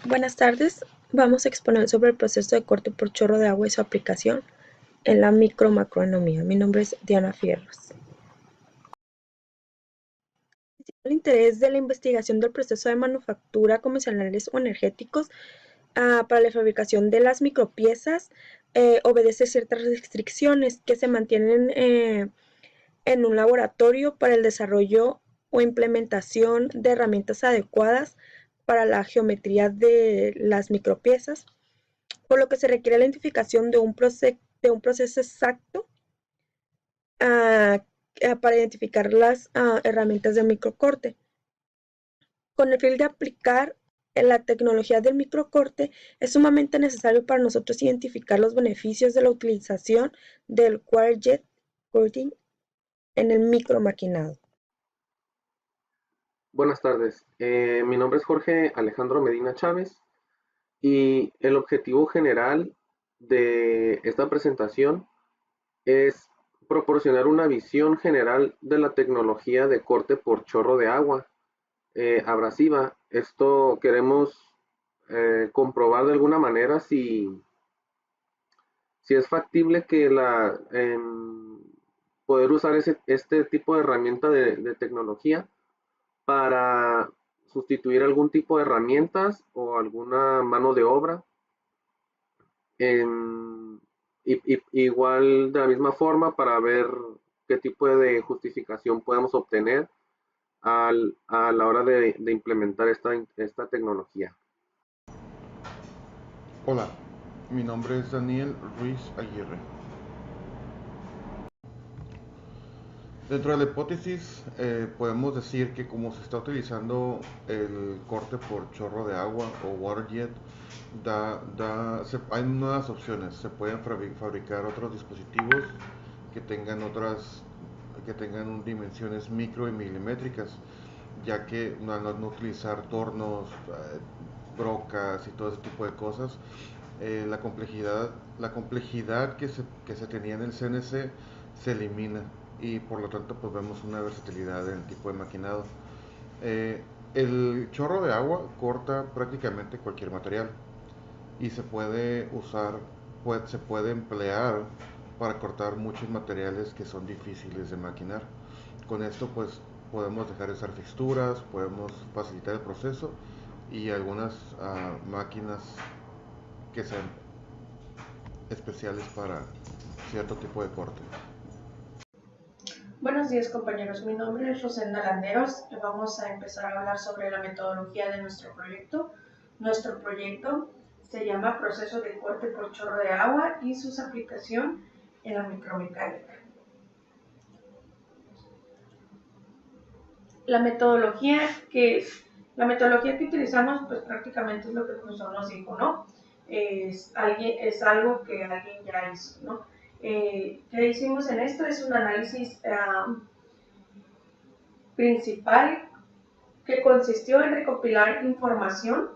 Buenas tardes, vamos a exponer sobre el proceso de corte por chorro de agua y su aplicación en la micromacroeconomía. Mi nombre es Diana Fierros. El interés de la investigación del proceso de manufactura convencionales o energéticos para la fabricación de las micropiezas obedece ciertas restricciones que se mantienen en un laboratorio para el desarrollo o implementación de herramientas adecuadas para la geometría de las micropiezas, por lo que se requiere la identificación de un proceso exacto ah, para identificar las herramientas de microcorte. Con el fin de aplicar la tecnología del microcorte, es sumamente necesario para nosotros identificar los beneficios de la utilización del wire jet coating en el micromaquinado. Buenas tardes, mi nombre es Jorge Alejandro Medina Chávez y el objetivo general de esta presentación es proporcionar una visión general de la tecnología de corte por chorro de agua abrasiva. Esto queremos comprobar de alguna manera si es factible que poder usar este tipo de herramienta de tecnología para sustituir algún tipo de herramientas o alguna mano de obra. En- igual de la misma forma para ver qué tipo de justificación podemos obtener a la hora de implementar esta tecnología. Hola, mi nombre es Daniel Ruiz Aguirre. Dentro de la hipótesis podemos decir que como se está utilizando el corte por chorro de agua o water jet, hay nuevas opciones. Se pueden fabricar otros dispositivos que tengan dimensiones micro y milimétricas, ya que no utilizar tornos, brocas y todo ese tipo de cosas, la complejidad que se tenía en el CNC se elimina y por lo tanto pues vemos una versatilidad en el tipo de maquinado. El chorro de agua corta prácticamente cualquier material y se puede se puede emplear para cortar muchos materiales que son difíciles de maquinar. Con esto pues podemos dejar de usar fixturas, podemos facilitar el proceso y algunas máquinas que sean especiales para cierto tipo de corte. Buenos días compañeros, mi nombre es Rosenda Landeros y vamos a empezar a hablar sobre la metodología de nuestro proyecto. Nuestro proyecto se llama Proceso de corte por chorro de agua y su aplicación en la micromecánica. La metodología que utilizamos pues prácticamente es lo que el profesor nos dijo, ¿no? Es algo que alguien ya hizo, ¿no? ¿Qué hicimos en esto? Es un análisis principal que consistió en recopilar información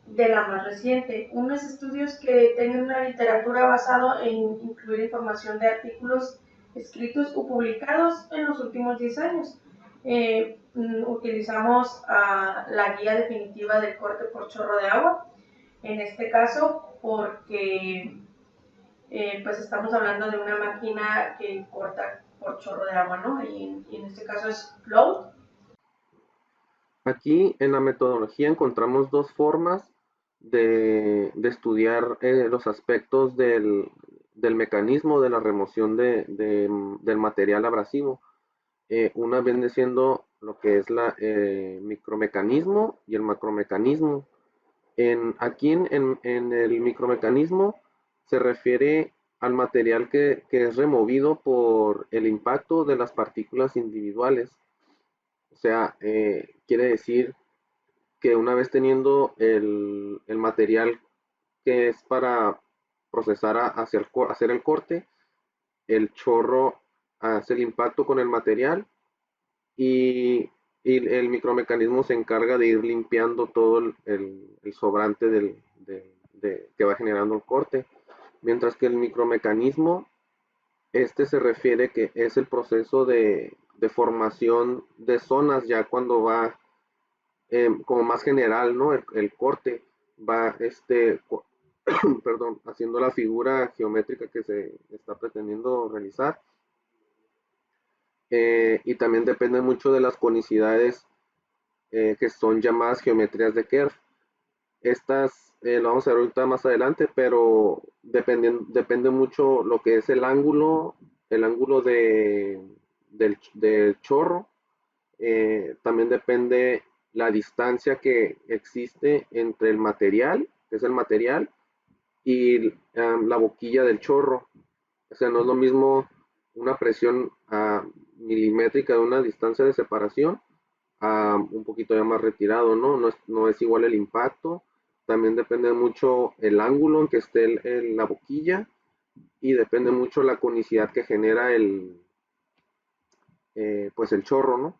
de la más reciente, unos estudios que tengan una literatura basada en incluir información de artículos escritos o publicados en los últimos 10 años. Utilizamos la guía definitiva del corte por chorro de agua, en este caso porque pues estamos hablando de una máquina que corta por chorro de agua, ¿no? Y en este caso es float. Aquí en la metodología encontramos dos formas de estudiar los aspectos del mecanismo de la remoción del material abrasivo. Una viene siendo lo que es la micromecanismo y el macromecanismo. En el micromecanismo se refiere al material que es removido por el impacto de las partículas individuales. O sea, quiere decir que una vez teniendo el material que es para procesar hacer el corte, el chorro hace el impacto con el material y, y el micromecanismo se encarga de ir limpiando todo el sobrante que va generando el corte. Mientras que el micromecanismo, este se refiere que es el proceso de formación de zonas ya cuando va como más general, ¿no? El corte, va perdón, haciendo la figura geométrica que se está pretendiendo realizar. Y también depende mucho de las conicidades que son llamadas geometrías de Kerr. Estas lo vamos a ver ahorita más adelante, pero depende mucho lo que es el ángulo del chorro. También depende la distancia que existe entre el material, que es el material, y la boquilla del chorro. O sea, no es lo mismo una presión milimétrica de una distancia de separación a un poquito ya más retirado, ¿no? No es igual el impacto. También depende mucho el ángulo en que esté la boquilla y depende mucho la conicidad que genera pues el chorro, ¿no?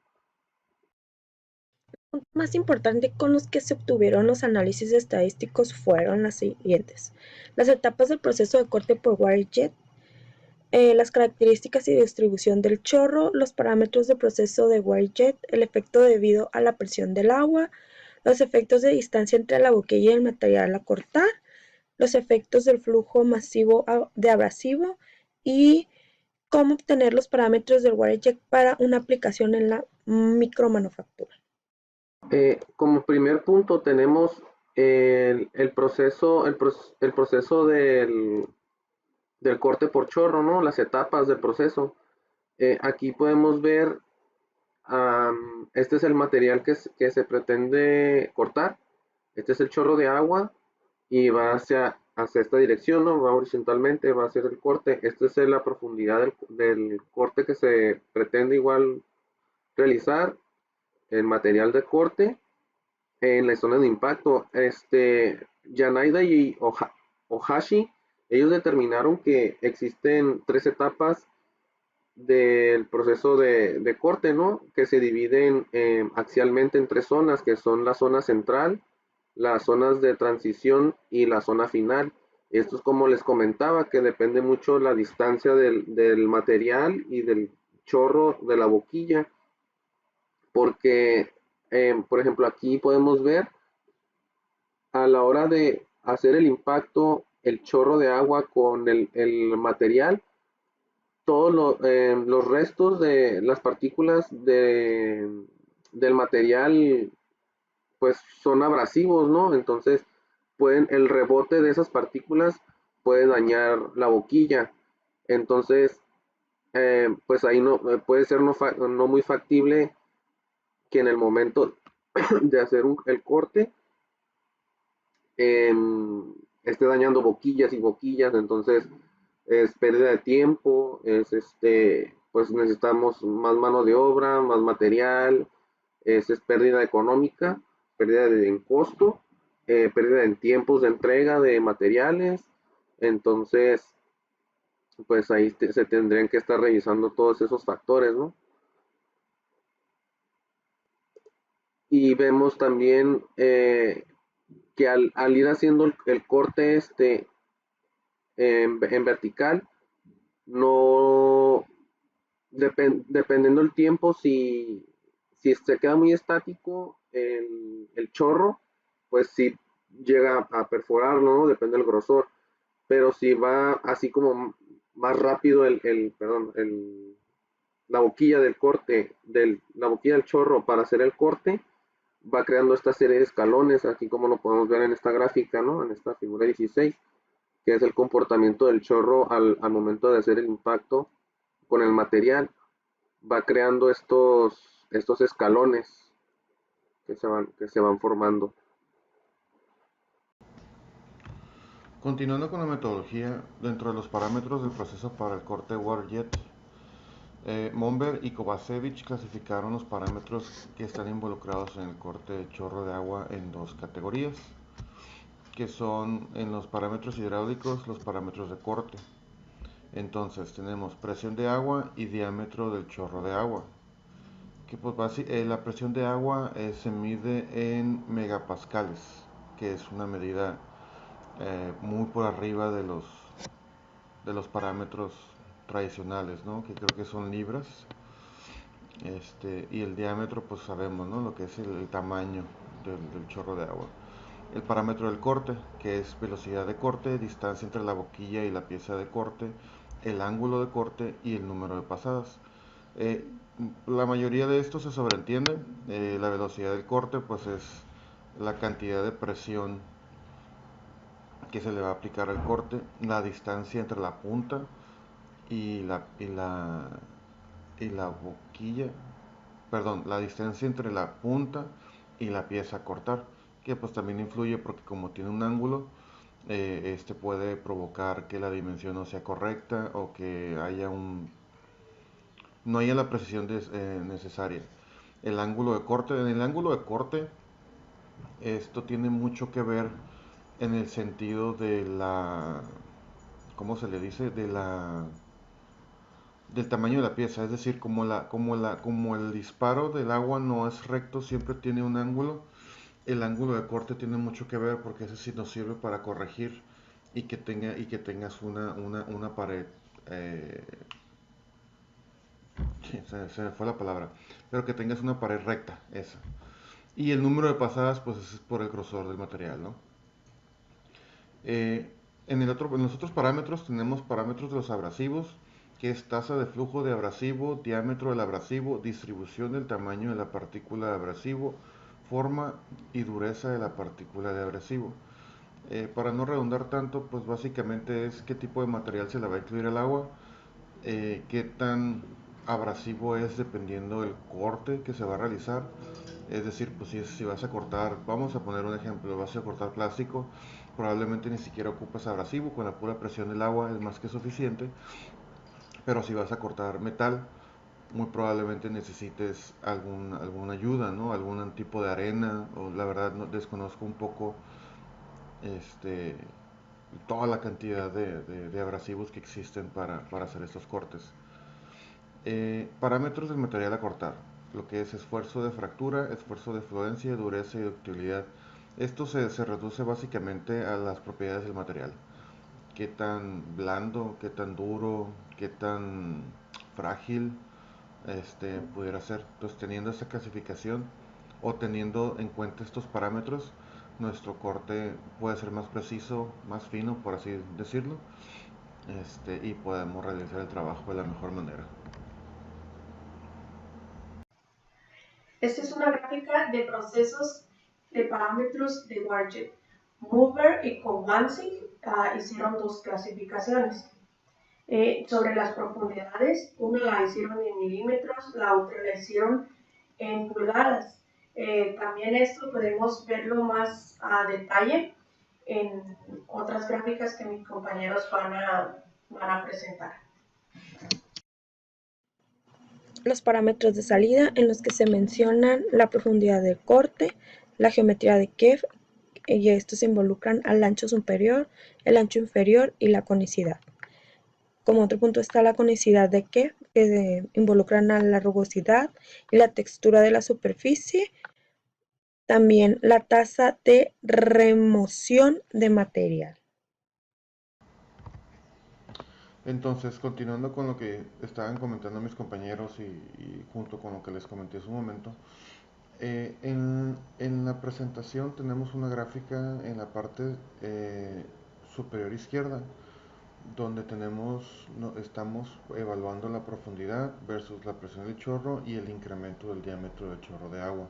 Punto más importante con los que se obtuvieron los análisis estadísticos fueron las siguientes: las etapas del proceso de corte por wirejet, las características y distribución del chorro, los parámetros de proceso de wirejet, el efecto debido a la presión del agua, los efectos de distancia entre la boquilla y el material a cortar, los efectos del flujo masivo de abrasivo y cómo obtener los parámetros del wirejet para una aplicación en la micromanufactura. Como primer punto tenemos el proceso del corte por chorro, ¿no? Las etapas del proceso. Aquí podemos ver, este es el material que se pretende cortar. Este es el chorro de agua y va hacia esta dirección, ¿no? Va horizontalmente, va a ser el corte. Esta es la profundidad del corte que se pretende igual realizar. El material de corte en la zona de impacto. Yanaida y Ohashi, ellos determinaron que existen 3 etapas del proceso de corte, ¿no? Que se dividen axialmente en 3 zonas, que son la zona central, las zonas de transición y la zona final. Esto es como les comentaba, que depende mucho la distancia del material y del chorro de la boquilla, porque, por ejemplo, aquí podemos ver a la hora de hacer el impacto, el chorro de agua con el material, todos los restos de las partículas del material pues son abrasivos, ¿no? Entonces el rebote de esas partículas puede dañar la boquilla. Entonces, pues ahí no puede ser no muy factible que en el momento de hacer el corte esté dañando boquillas y boquillas. Entonces es pérdida de tiempo, pues necesitamos más mano de obra, más material, es pérdida económica, pérdida en costo, pérdida en tiempos de entrega de materiales. Entonces, pues ahí se tendrían que estar revisando todos esos factores, ¿no? Y vemos también que al ir haciendo el corte en vertical, no, dependiendo del tiempo, si se queda muy estático el chorro, pues sí llega a perforarlo, ¿no? Depende del grosor. Pero si va así como más rápido la boquilla del corte, la boquilla del chorro para hacer el corte, va creando esta serie de escalones, aquí como lo podemos ver en esta gráfica, ¿no? En esta figura 16, que es el comportamiento del chorro al momento de hacer el impacto con el material. Va creando estos escalones que se van formando. Continuando con la metodología, dentro de los parámetros del proceso para el corte waterjet, Monber y Kovacevic clasificaron los parámetros que están involucrados en el corte de chorro de agua en 2 categorías, que son en los parámetros hidráulicos los parámetros de corte. Entonces tenemos presión de agua y diámetro del chorro de agua. Que pues la presión de agua se mide en megapascales, que es una medida muy por arriba de los parámetros tradicionales, ¿no? Que creo que son libras. Y el diámetro, pues sabemos, ¿no? Lo que es el tamaño del chorro de agua. el parámetro del corte, que es velocidad de corte, distancia entre la boquilla y la pieza de corte, el ángulo de corte y el número de pasadas. Eh, la mayoría de esto se sobreentiende. La velocidad del corte pues es la cantidad de presión que se le va a aplicar al corte, la distancia entre la punta y la boquilla, perdón, la distancia entre la punta y la pieza a cortar, que pues también influye porque como tiene un ángulo, este puede provocar que la dimensión no sea correcta o que no haya la precisión necesaria. El ángulo de corte, en el ángulo de corte, esto tiene mucho que ver en el sentido de ¿cómo se le dice? Del tamaño de la pieza, es decir, como el disparo del agua no es recto, siempre tiene un ángulo. El ángulo de corte tiene mucho que ver porque ese sí nos sirve para corregir y que tengas una pared. eh, se me fue la palabra, pero que tengas una pared recta, esa. Y el número de pasadas, pues es por el grosor del material, ¿no? Eh, en los otros parámetros tenemos parámetros de los abrasivos, que es tasa de flujo de abrasivo, diámetro del abrasivo, distribución del tamaño de la partícula de abrasivo, forma y dureza de la partícula de abrasivo. Para no redundar tanto, pues básicamente es qué tipo de material se le va a incluir al agua, qué tan abrasivo es dependiendo del corte que se va a realizar. Es decir, pues si vas a cortar, vamos a poner un ejemplo, vas a cortar plástico, probablemente ni siquiera ocupas abrasivo, con la pura presión del agua es más que suficiente, pero si vas a cortar metal, muy probablemente necesites alguna ayuda, ¿no? Algún tipo de arena, o la verdad no, desconozco un poco este, toda la cantidad de abrasivos que existen para hacer estos cortes. Parámetros del material a cortar, lo que es esfuerzo de fractura, esfuerzo de fluencia, dureza y ductilidad. Esto se reduce básicamente a las propiedades del material. Qué tan blando, qué tan duro, qué tan frágil pudiera ser. Entonces, teniendo esta clasificación o teniendo en cuenta estos parámetros, nuestro corte puede ser más preciso, más fino, por así decirlo, y podemos realizar el trabajo de la mejor manera. Esta es una gráfica de procesos de parámetros de Warjet. Mover y Kovansik hicieron dos clasificaciones. Sobre las profundidades, una la hicieron en milímetros, la otra la hicieron en pulgadas. También esto podemos verlo más a detalle en otras gráficas que mis compañeros van a presentar. Los parámetros de salida en los que se mencionan la profundidad del corte, la geometría de Kiev, y estos involucran al ancho superior, el ancho inferior y la conicidad. Como otro punto está la conicidad de Kiev, que involucran a la rugosidad y la textura de la superficie. También la tasa de remoción de material. Entonces, continuando con lo que estaban comentando mis compañeros y junto con lo que les comenté hace un momento, en la presentación tenemos una gráfica en la parte superior izquierda, donde estamos evaluando la profundidad versus la presión del chorro y el incremento del diámetro del chorro de agua.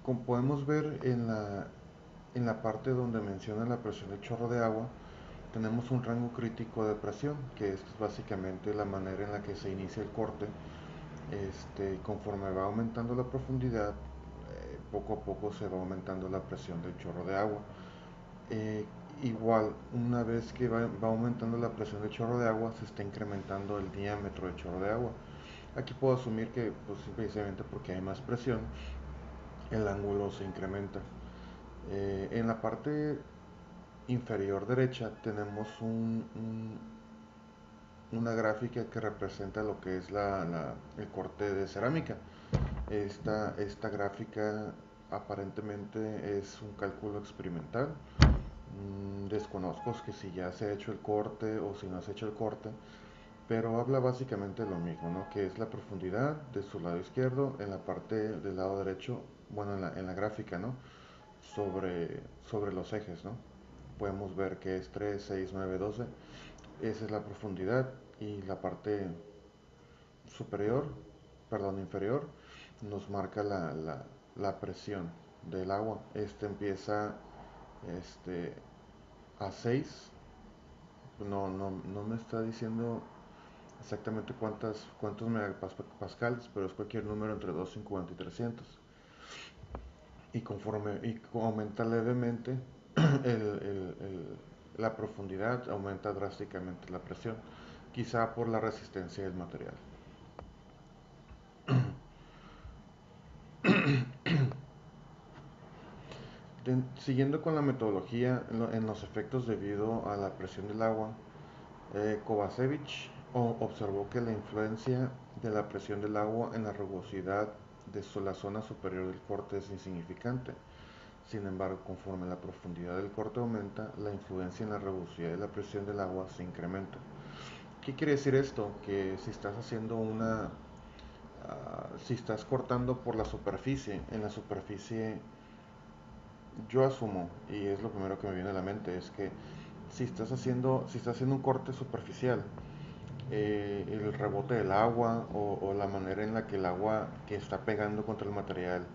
Como podemos ver en la parte donde menciona la presión del chorro de agua, tenemos un rango crítico de presión, que es básicamente la manera en la que se inicia el corte. Conforme va aumentando la profundidad, poco a poco se va aumentando la presión del chorro de agua. Eh, Igual, una vez que va aumentando la presión del chorro de agua, se está incrementando el diámetro del chorro de agua. Aquí puedo asumir que, pues, simplemente porque hay más presión, el ángulo se incrementa. En la parte inferior derecha tenemos una gráfica que representa lo que es el corte de cerámica. Esta gráfica aparentemente es un cálculo experimental. Desconozco que si ya se ha hecho el corte o si no se ha hecho el corte, pero habla básicamente de lo mismo, ¿no? Que es la profundidad de su lado izquierdo, en la parte del lado derecho, bueno, en la gráfica, ¿no? sobre los ejes, ¿no? Podemos ver que es 3, 6, 9, 12. Esa es la profundidad y la parte superior, perdón, inferior, nos marca la presión del agua. Este empieza este, a 6. No me está diciendo exactamente cuántos megapascales, pero es cualquier número entre 250 y 300. Y aumenta levemente la profundidad, aumenta drásticamente la presión, quizá por la resistencia del material. Siguiendo con la metodología en los efectos debido a la presión del agua, Kovacevic observó que la influencia de la presión del agua en la rugosidad de la zona superior del corte es insignificante. Sin embargo, conforme la profundidad del corte aumenta, la influencia en la rugosidad de la presión del agua se incrementa. ¿Qué quiere decir esto? Que si estás haciendo si estás cortando por la superficie, en la superficie, yo asumo, y es lo primero que me viene a la mente, es que si estás haciendo un corte superficial, el rebote del agua o la manera en la que el agua que está pegando contra el material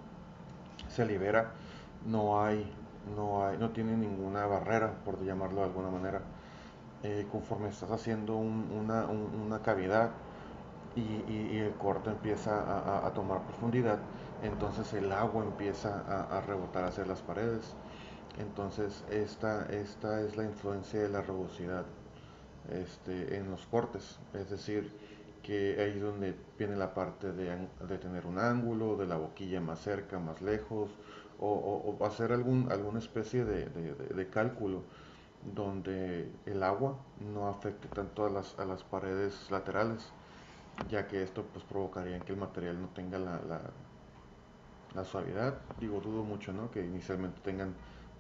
se libera, no tiene ninguna barrera, por llamarlo de alguna manera. Conforme estás haciendo una cavidad y el corte empieza a tomar profundidad, entonces el agua empieza a rebotar hacia las paredes. Entonces esta es la influencia de la rugosidad en los cortes, es decir, que ahí es donde viene la parte de tener un ángulo, de la boquilla más cerca, más lejos, o hacer alguna especie de cálculo donde el agua no afecte tanto a las paredes laterales, ya que esto pues provocaría que el material no tenga la suavidad. Digo, dudo mucho, ¿no? Que inicialmente tengan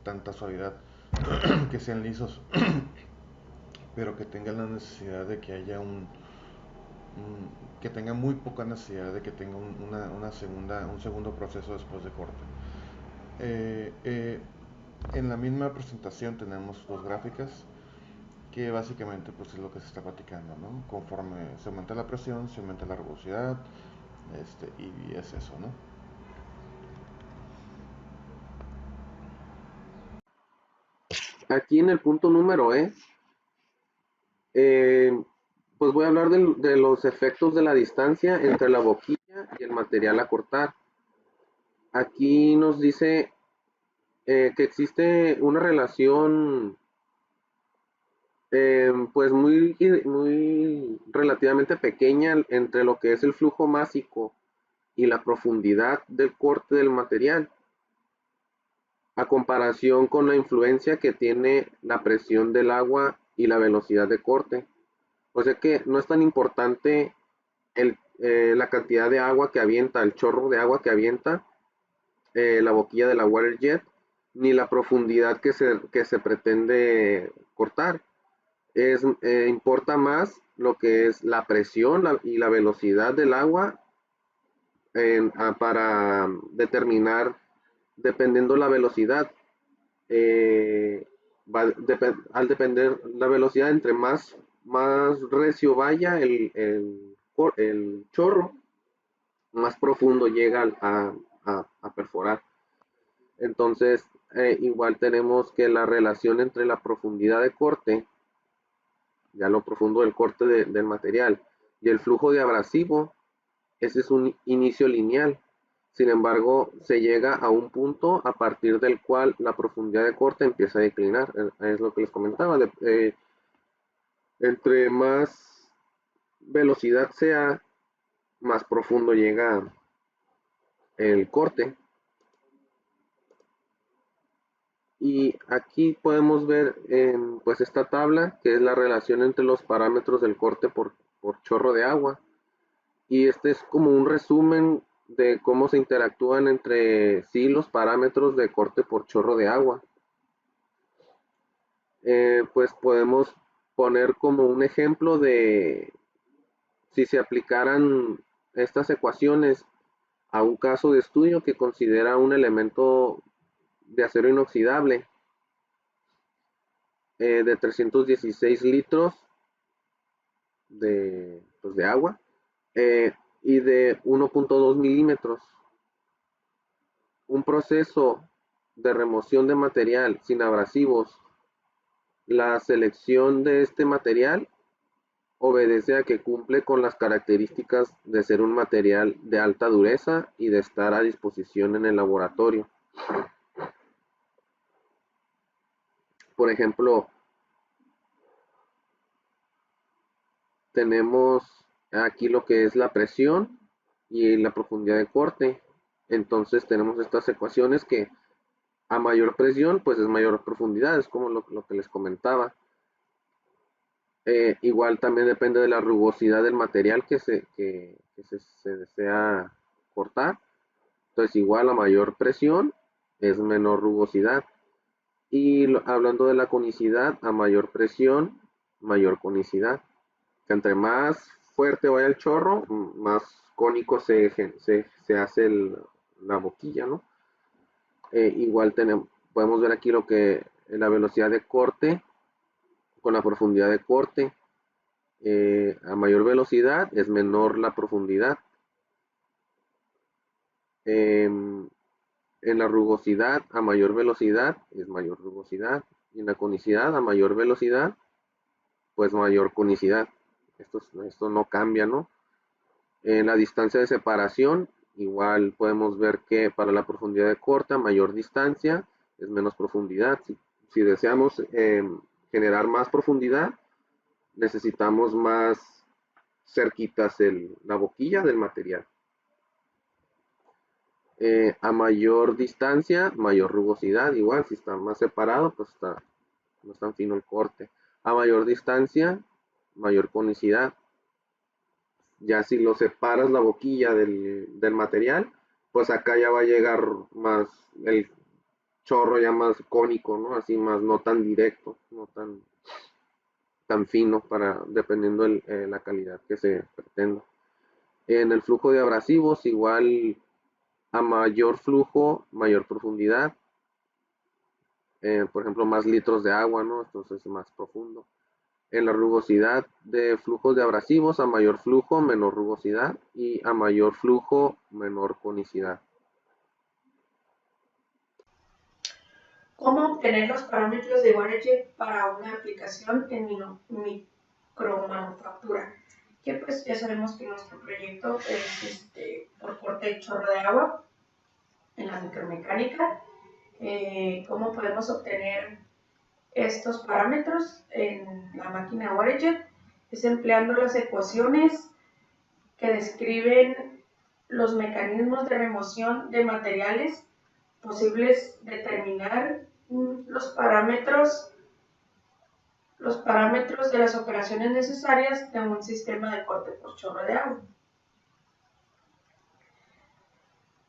tanta suavidad, que sean lisos, pero que tengan la necesidad de que haya que tenga muy poca necesidad de que tenga un segundo proceso después de corte. Eh, eh, en la misma presentación tenemos dos gráficas que básicamente pues es lo que se está platicando, ¿no? Conforme se aumenta la presión, se aumenta la rugosidad, y es eso, ¿no? Aquí en el punto número eh, pues voy a hablar de los efectos de la distancia entre la boquilla y el material a cortar. Aquí nos dice que existe una relación pues muy relativamente pequeña entre lo que es el flujo másico y la profundidad del corte del material, a comparación con la influencia que tiene la presión del agua y la velocidad de corte. O sea que no es tan importante la cantidad de agua que avienta, el chorro de agua que avienta la boquilla de la water jet, ni la profundidad que se pretende cortar. Importa más lo que es la presión y la velocidad del agua para determinar, dependiendo la velocidad, eh, al depender la velocidad, entre más recio vaya el chorro, más profundo llega a perforar. Entonces, igual tenemos que la relación entre la profundidad de corte, ya lo profundo del corte del material, y el flujo de abrasivo, ese es un inicio lineal. Sin embargo, se llega a un punto a partir del cual la profundidad de corte empieza a declinar. Es lo que les comentaba. Entre más velocidad sea, más profundo llega el corte. Y aquí podemos ver pues esta tabla, que es la relación entre los parámetros del corte por chorro de agua. Y este es como un resumen de cómo se interactúan entre sí los parámetros de corte por chorro de agua. Pues podemos poner como un ejemplo de si se aplicaran estas ecuaciones a un caso de estudio que considera un elemento de acero inoxidable de 316 litros de agua y de 1.2 milímetros. Un proceso de remoción de material sin abrasivos. La selección de este material obedece a que cumple con las características de ser un material de alta dureza y de estar a disposición en el laboratorio. Por ejemplo, tenemos aquí lo que es la presión y la profundidad de corte. Entonces tenemos estas ecuaciones que a mayor presión pues es mayor profundidad, es como lo que les comentaba. Igual también depende de la rugosidad del material que se desea cortar. Entonces igual a mayor presión es menor rugosidad. Y hablando de la conicidad, a mayor presión, mayor conicidad. Que entre más fuerte vaya el chorro, más cónico se hace la boquilla, ¿no? Igual podemos ver aquí lo que la velocidad de corte con la profundidad de corte. A mayor velocidad es menor la profundidad. En la rugosidad, a mayor velocidad es mayor rugosidad. Y en la conicidad, a mayor velocidad, pues mayor conicidad. Esto no cambia, ¿no? En la distancia de separación, igual podemos ver que para la profundidad de corte, a mayor distancia es menos profundidad. Si deseamos generar más profundidad, necesitamos más cerquitas la boquilla del material. A mayor distancia, mayor rugosidad. Igual, si está más separado, pues no es tan fino el corte. A mayor distancia, mayor conicidad. Ya si lo separas la boquilla del material, pues acá ya va a llegar más el chorro ya más cónico, ¿no? Así más, no tan directo, no tan fino, dependiendo la calidad que se pretenda. En el flujo de abrasivos, igual a mayor flujo, mayor profundidad. Por ejemplo, más litros de agua, ¿no? Entonces es más profundo. En la rugosidad de flujos de abrasivos, a mayor flujo, menor rugosidad, y a mayor flujo, menor conicidad. ¿Cómo obtener los parámetros de Waterjet para una aplicación en micromanufactura? Que pues ya sabemos que nuestro proyecto es por corte de chorro de agua en la micromecánica. ¿Cómo podemos obtener estos parámetros en la máquina Waterjet? Es empleando las ecuaciones que describen los mecanismos de remoción de materiales posibles, determinar los parámetros de las operaciones necesarias de un sistema de corte por chorro de agua.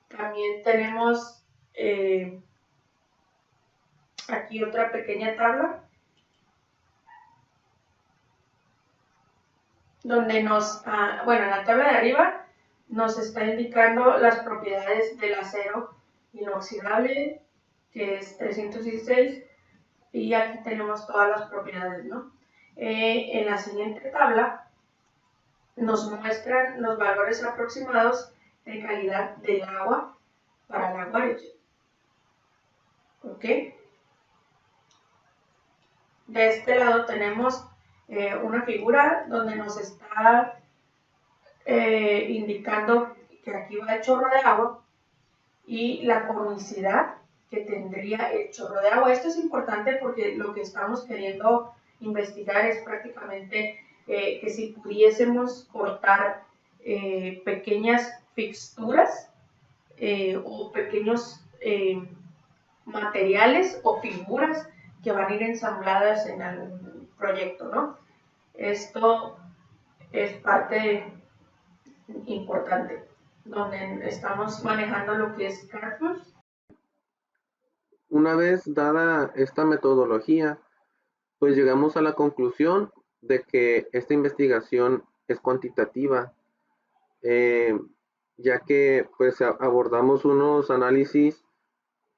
También tenemos aquí otra pequeña tabla donde en la tabla de arriba nos está indicando las propiedades del acero inoxidable, que es 316, y aquí tenemos todas las propiedades, ¿no? En la siguiente tabla nos muestran los valores aproximados de calidad del agua para la Waterjet. ¿Ok? De este lado tenemos una figura donde nos está indicando que aquí va el chorro de agua y la conicidad que tendría el chorro de agua. Esto es importante porque lo que estamos queriendo investigar es prácticamente que si pudiésemos cortar pequeñas fixturas o pequeños materiales o figuras que van a ir ensambladas en el proyecto, ¿no? Esto es parte importante, donde estamos manejando lo que es Cartridge. Una vez dada esta metodología, pues llegamos a la conclusión de que esta investigación es cuantitativa, ya que pues abordamos unos análisis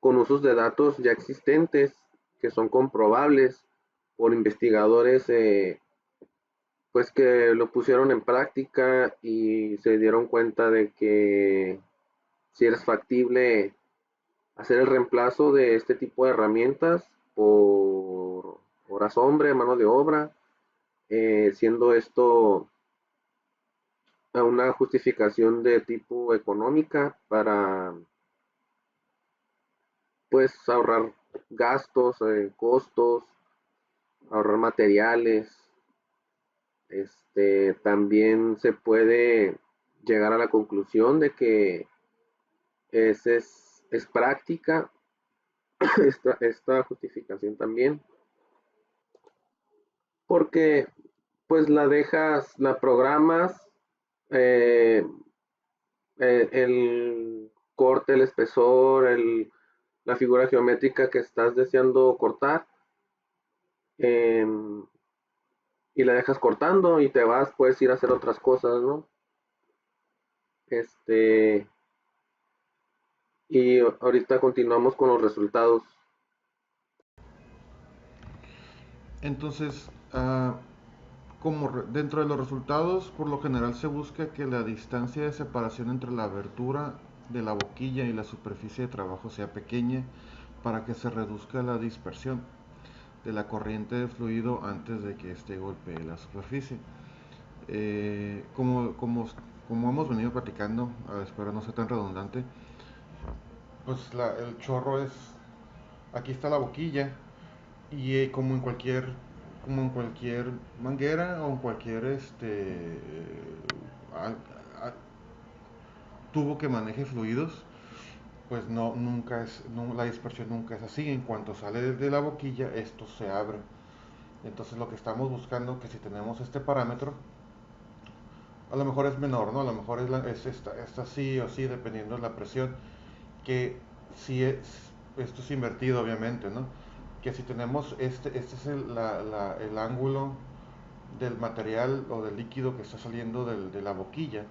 con usos de datos ya existentes que son comprobables por investigadores pues que lo pusieron en práctica y se dieron cuenta de que si es factible hacer el reemplazo de este tipo de herramientas por horas hombre, mano de obra, siendo esto una justificación de tipo económica para pues ahorrar gastos, costos, ahorrar materiales. También se puede llegar a la conclusión de que es práctica esta justificación también, porque pues la programas, eh, el corte, el espesor, la figura geométrica que estás deseando cortar, eh, y la dejas cortando y te vas, puedes ir a hacer otras cosas, ¿no? Este, y ahorita continuamos con los resultados. Entonces, dentro de los resultados, por lo general se busca que la distancia de separación entre la abertura de la boquilla y la superficie de trabajo sea pequeña para que se reduzca la dispersión de la corriente de fluido antes de que éste golpee la superficie. Eh, como, como, como hemos venido platicando, espero no sea tan redundante, pues el chorro es, aquí está la boquilla y como en cualquier manguera o en cualquier a- a- tubo que maneje fluidos, pues la dispersión nunca es así. En cuanto sale desde la boquilla, esto se abre. Entonces lo que estamos buscando, que si tenemos este parámetro, a lo mejor es menor, ¿no? A lo mejor es así o así, dependiendo de la presión, que si es, esto es invertido obviamente, ¿no? Que si tenemos este es el ángulo del material o del líquido que está saliendo de la boquilla,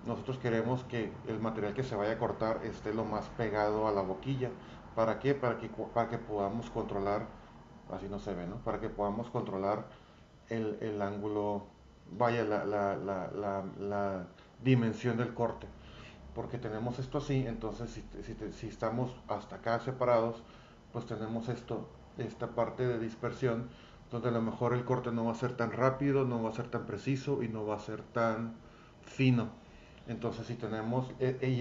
nosotros queremos que el material que se vaya a cortar esté lo más pegado a la boquilla. ¿Para qué? Para que podamos controlar, así no se ve, ¿no? Para que podamos controlar el ángulo, vaya, la dimensión del corte. Porque tenemos esto así, entonces si estamos hasta acá separados, pues tenemos esta parte de dispersión, donde a lo mejor el corte no va a ser tan rápido, no va a ser tan preciso y no va a ser tan fino. Entonces y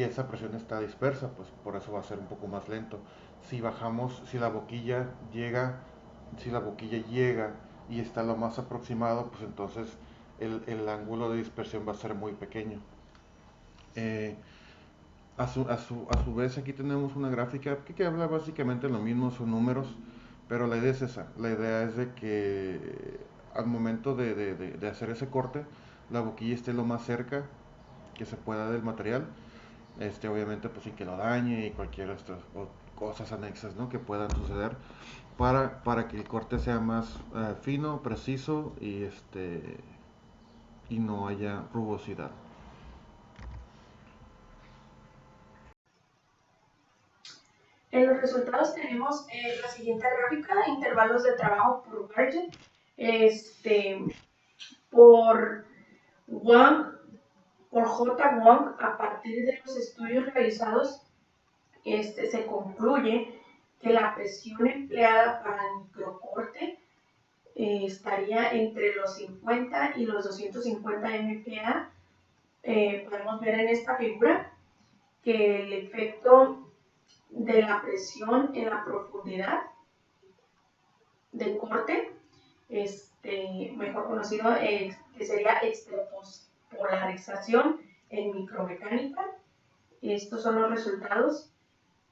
esa presión está dispersa, pues por eso va a ser un poco más lento. Si bajamos, si la boquilla llega y está lo más aproximado, pues entonces el ángulo de dispersión va a ser muy pequeño. Eh, a su vez aquí tenemos una gráfica que habla básicamente lo mismo, son números, pero la idea es esa. La idea es de que al momento de hacer ese corte, la boquilla esté lo más cerca que se pueda del material, obviamente pues sin que lo dañe y cualquier estas cosas anexas, ¿no?, que puedan suceder para que el corte sea más fino, preciso y no haya rugosidad. En los resultados tenemos la siguiente gráfica: intervalos de trabajo por gadget, por Wang, por J. Wang. A partir de los estudios realizados, se concluye que la presión empleada para el microcorte estaría entre los 50 y los 250 MPa. Podemos ver en esta figura que el efecto de la presión en la profundidad de corte, mejor conocido, que sería extrapolarización en micromecánica. Estos son los resultados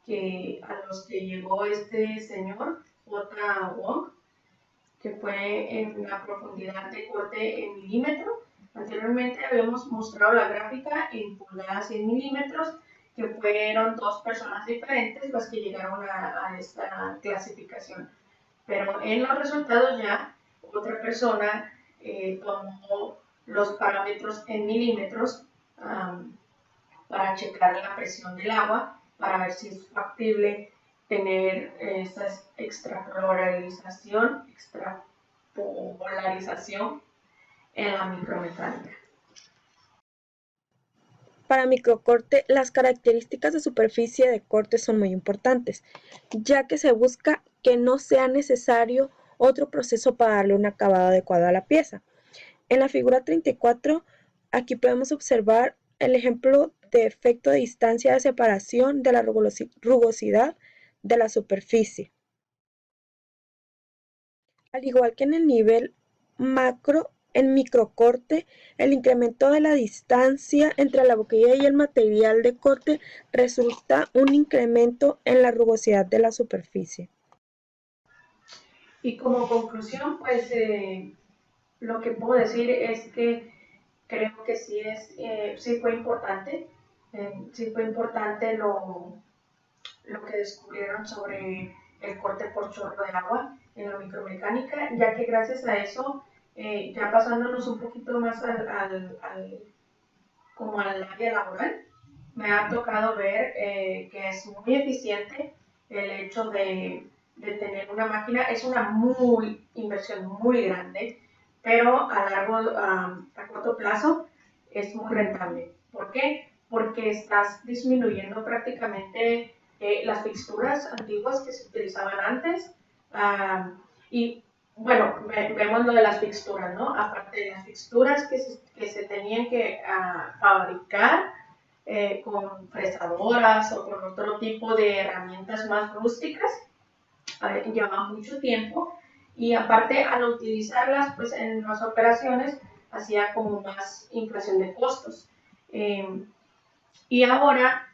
a los que llegó este señor, J. Wong, que fue en la profundidad de corte en milímetro. Anteriormente habíamos mostrado la gráfica en pulgadas y en milímetros, que fueron dos personas diferentes las que llegaron a esta clasificación. Pero en los resultados ya otra persona tomó los parámetros en milímetros para checar la presión del agua, para ver si es factible tener esa extrapolarización en la micromecánica. Para microcorte, las características de superficie de corte son muy importantes, ya que se busca que no sea necesario otro proceso para darle un acabado adecuado a la pieza. En la figura 34, aquí podemos observar el ejemplo de efecto de distancia de separación de la rugosidad de la superficie. Al igual que en el nivel macro, en microcorte, el incremento de la distancia entre la boquilla y el material de corte resulta un incremento en la rugosidad de la superficie. Y como conclusión, pues lo que puedo decir es que creo que sí fue importante lo que descubrieron sobre el corte por chorro de agua en la micromecánica, ya que gracias a eso, ya pasándonos un poquito más como al área laboral, me ha tocado ver que es muy eficiente el hecho de tener una máquina. Es una inversión muy grande, pero a corto plazo es muy rentable. ¿Por qué? Porque estás disminuyendo prácticamente las texturas antiguas que se utilizaban antes. Y bueno, vemos lo de las texturas, ¿no? Aparte de las texturas que se tenían que fabricar con fresadoras o con otro tipo de herramientas más rústicas, lleva mucho tiempo, y aparte al utilizarlas pues en las operaciones hacía como más inflación de costos. Y ahora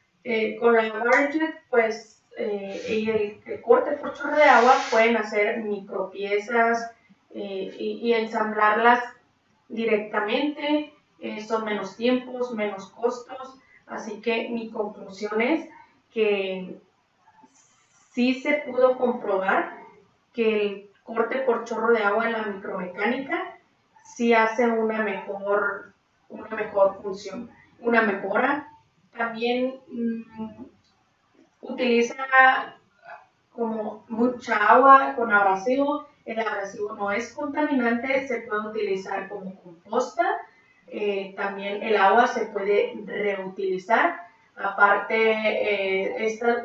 con la Waterjet pues y el corte por chorro de agua pueden hacer micropiezas y ensamblarlas directamente, son menos tiempos, menos costos, así que mi conclusión es que sí se pudo comprobar que el corte por chorro de agua en la micromecánica sí hace una mejor función, una mejora. También utiliza como mucha agua con abrasivo. El abrasivo no es contaminante, se puede utilizar como composta. También el agua se puede reutilizar. Aparte,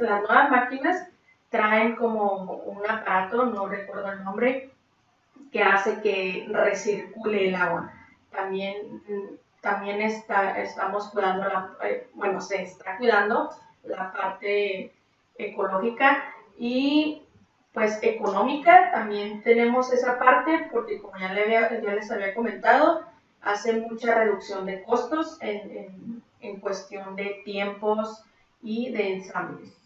las nuevas máquinas traen como un aparato, no recuerdo el nombre, que hace que recircule el agua. También estamos cuidando, se está cuidando la parte ecológica y pues económica. También tenemos esa parte porque como ya les había comentado, hace mucha reducción de costos en cuestión de tiempos y de ensambles.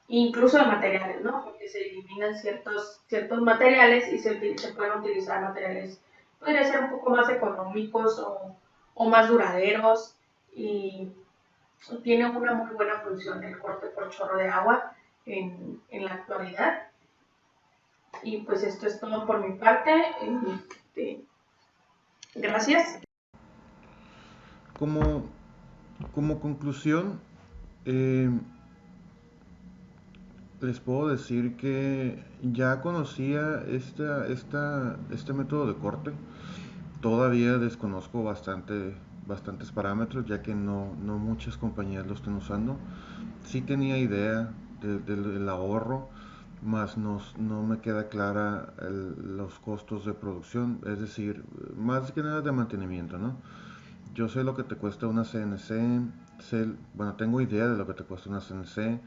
Incluso de materiales, ¿no? Porque se eliminan ciertos materiales y se pueden utilizar materiales, podría ser un poco más económicos o más duraderos, y tiene una muy buena función el corte por chorro de agua en la actualidad. Y pues esto es todo por mi parte. Gracias. Como conclusión, eh, les puedo decir que ya conocía este método de corte. Todavía desconozco bastantes parámetros, ya que no muchas compañías lo están usando. Sí tenía idea del ahorro, mas no me queda clara los costos de producción, es decir, más que nada de mantenimiento, ¿no? Yo sé lo que te cuesta una CNC, bueno, tengo idea de lo que te cuesta una CNC,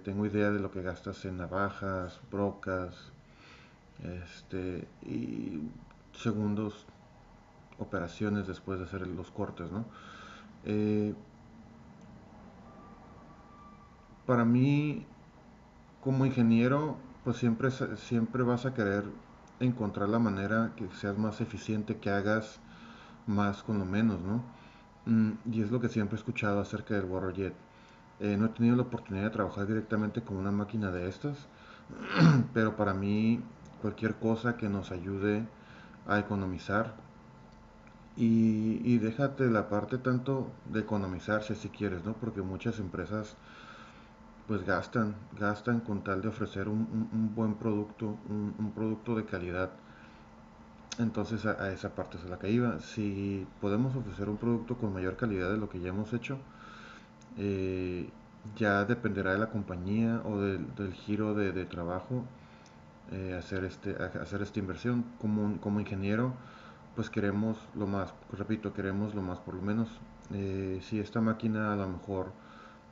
tengo idea de lo que gastas en navajas, brocas, y segundos operaciones después de hacer los cortes, ¿no? Eh, para mí, como ingeniero, pues siempre vas a querer encontrar la manera que seas más eficiente, que hagas más con lo menos, ¿no? Y es lo que siempre he escuchado acerca del Waterjet. No he tenido la oportunidad de trabajar directamente con una máquina de estas, pero para mí cualquier cosa que nos ayude a economizar y déjate la parte tanto de economizar si así quieres, ¿no? Porque muchas empresas pues gastan con tal de ofrecer un buen producto, un producto de calidad. Entonces a esa parte es a la que iba. Si podemos ofrecer un producto con mayor calidad de lo que ya hemos hecho, eh, ya dependerá de la compañía o del giro de trabajo, hacer esta inversión. Como ingeniero, pues queremos lo más, repito, queremos lo más por lo menos. Si esta máquina a lo mejor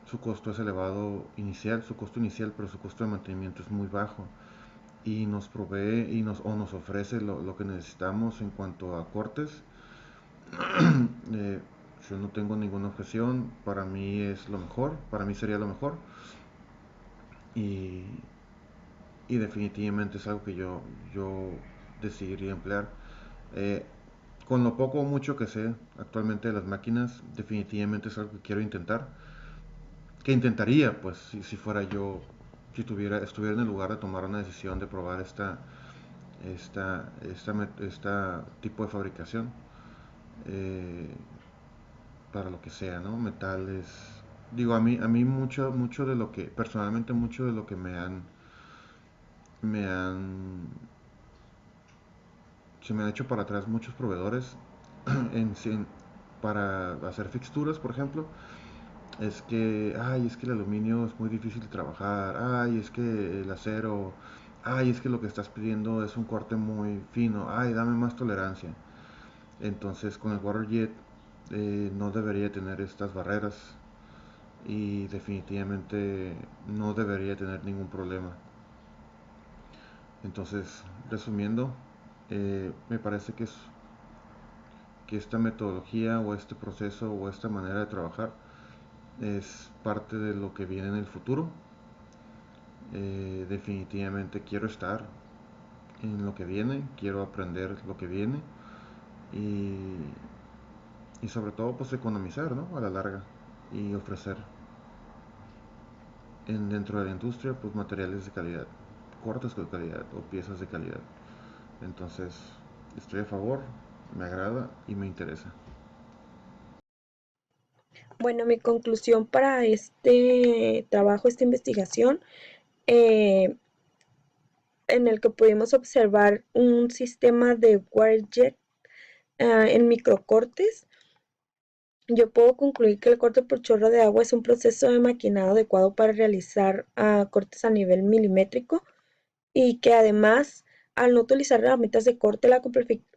su costo es elevado inicial, su costo inicial, pero su costo de mantenimiento es muy bajo y nos provee o nos ofrece lo que necesitamos en cuanto a cortes, eh, yo no tengo ninguna objeción, para mí es lo mejor, para mí sería lo mejor y, y definitivamente es algo que yo decidiría emplear. Eh, con lo poco o mucho que sé actualmente de las máquinas, definitivamente es algo que quiero intentar, que intentaría, pues, si fuera yo, si estuviera en el lugar de tomar una decisión de probar esta tipo de fabricación, eh, para lo que sea, ¿no? Metales. Digo, a mí mucho de lo que, personalmente mucho de lo que me han, se me han hecho para atrás muchos proveedores para hacer fixturas, por ejemplo, es que el aluminio es muy difícil de trabajar, ay, es que el acero, ay, es que lo que estás pidiendo es un corte muy fino, ay, dame más tolerancia. Entonces, con el WaterJet no debería tener estas barreras y definitivamente no debería tener ningún problema. Entonces, resumiendo, me parece que esta metodología o este proceso o esta manera de trabajar es parte de lo que viene en el futuro. Definitivamente quiero estar en lo que viene, quiero aprender lo que viene y, y sobre todo pues economizar, ¿no? A la larga y ofrecer dentro de la industria pues materiales de calidad, cortes de calidad o piezas de calidad. Entonces estoy a favor, me agrada y me interesa. Bueno, mi conclusión para este trabajo, esta investigación, eh, en el que pudimos observar un sistema de WireJet en microcortes, yo puedo concluir que el corte por chorro de agua es un proceso de maquinado adecuado para realizar cortes a nivel milimétrico y que además, al no utilizar herramientas de corte, la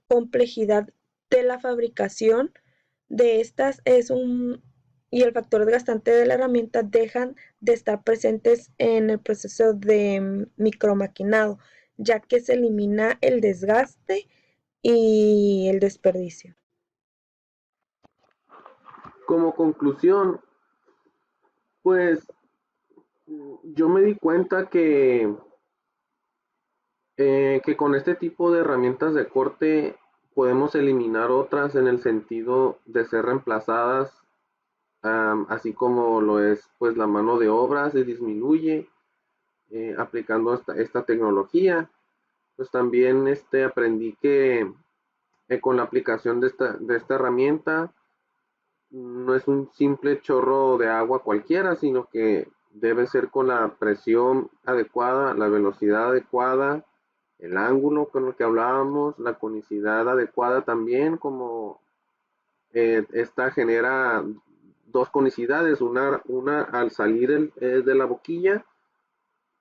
complejidad de la fabricación de estas y el factor desgastante de la herramienta dejan de estar presentes en el proceso de micromaquinado, ya que se elimina el desgaste y el desperdicio. Como conclusión, pues yo me di cuenta que con este tipo de herramientas de corte podemos eliminar otras en el sentido de ser reemplazadas, así como lo es pues la mano de obra se disminuye aplicando esta tecnología. Pues también aprendí que con la aplicación de esta herramienta no es un simple chorro de agua cualquiera, sino que debe ser con la presión adecuada, la velocidad adecuada, el ángulo con el que hablábamos, la conicidad adecuada también, como esta genera dos conicidades, una al salir de la boquilla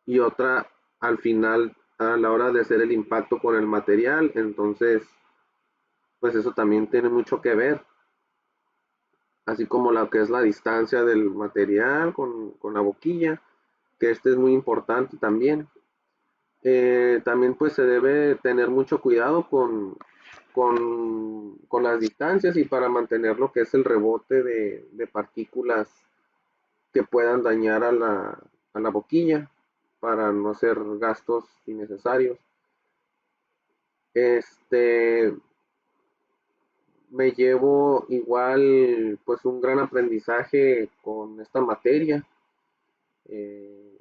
y otra al final a la hora de hacer el impacto con el material. Entonces, pues eso también tiene mucho que ver, así como lo que es la distancia del material con la boquilla, que es muy importante también. También pues se debe tener mucho cuidado con las distancias y para mantener lo que es el rebote de partículas que puedan dañar a la boquilla para no hacer gastos innecesarios. Este, Me llevo igual pues un gran aprendizaje con esta materia. Eh,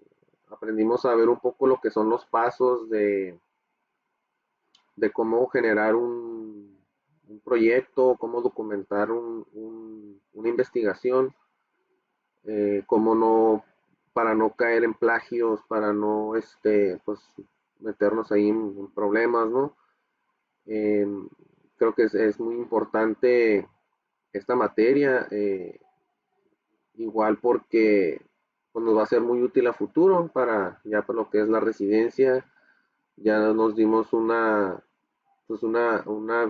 Aprendimos a ver un poco lo que son los pasos de cómo generar un proyecto, cómo documentar una investigación, cómo no para no caer en plagios, para no pues meternos ahí en problemas, ¿no? Creo que es muy importante esta materia, igual porque pues, nos va a ser muy útil a futuro para ya por lo que es la residencia. Ya nos dimos pues una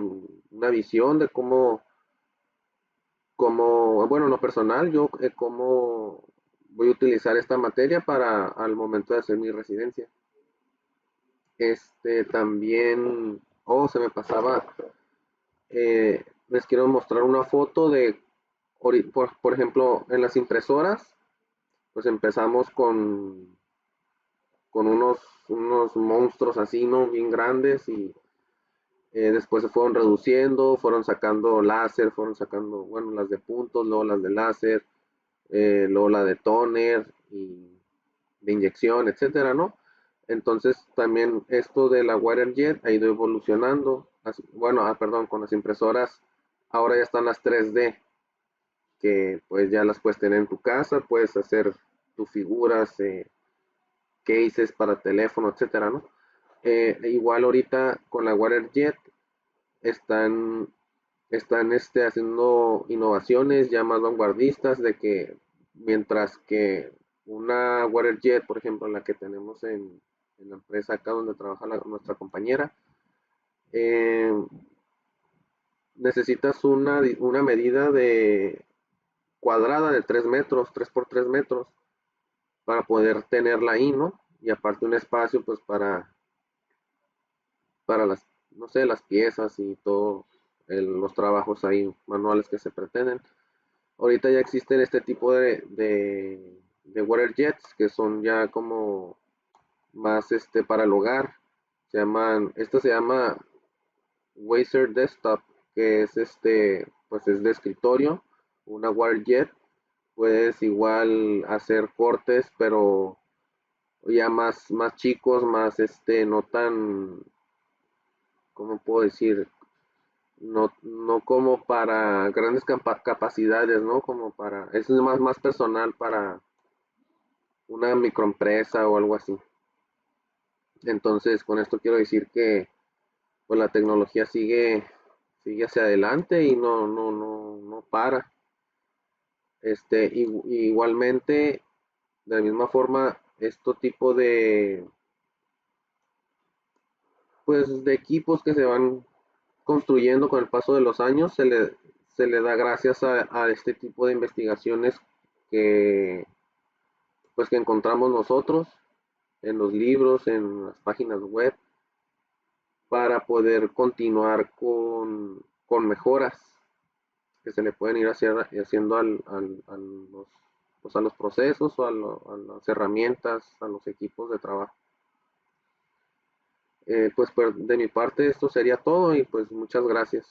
visión de bueno, en lo personal, yo cómo voy a utilizar esta materia para al momento de hacer mi residencia. También, se me pasaba, les quiero mostrar una foto de, por ejemplo, en las impresoras, pues empezamos con unos monstruos así, ¿no? Bien grandes y después se fueron reduciendo, fueron sacando láser, fueron sacando, bueno, las de puntos, luego las de láser, luego la de toner y de inyección, etcétera, ¿no? Entonces también esto de la WaterJet ha ido evolucionando. Bueno, perdón, con las impresoras ahora ya están las 3D, que pues ya las puedes tener en tu casa, puedes hacer tus figuras, cases para teléfono, etcétera, ¿no? Igual ahorita con la WaterJet están, están haciendo innovaciones ya más vanguardistas de que mientras que una WaterJet, por ejemplo, la que tenemos en la empresa acá donde trabaja nuestra compañera, eh, necesitas una medida de cuadrada de 3 metros, 3 por 3 metros, para poder tenerla ahí, ¿no? Y aparte un espacio, pues, para las, no sé, las piezas y todos los trabajos ahí manuales que se pretenden. Ahorita ya existen este tipo de water jets que son ya como más para el hogar. Esto se llama Wazer Desktop, que es pues es de escritorio, una water jet. Puedes igual hacer cortes, pero ya más chicos, más no tan, ¿cómo puedo decir? No como para grandes capacidades, ¿no? Como para, es más personal para una microempresa o algo así. Entonces, con esto quiero decir que pues la tecnología sigue hacia adelante y no para. Igualmente, de la misma forma, este tipo pues, de equipos que se van construyendo con el paso de los años, se le da gracias a este tipo de investigaciones que, pues, que encontramos nosotros en los libros, en las páginas web, para poder continuar con mejoras que se le pueden ir haciendo pues, a los procesos o a las herramientas, a los equipos de trabajo. Pues de mi parte esto sería todo y pues muchas gracias.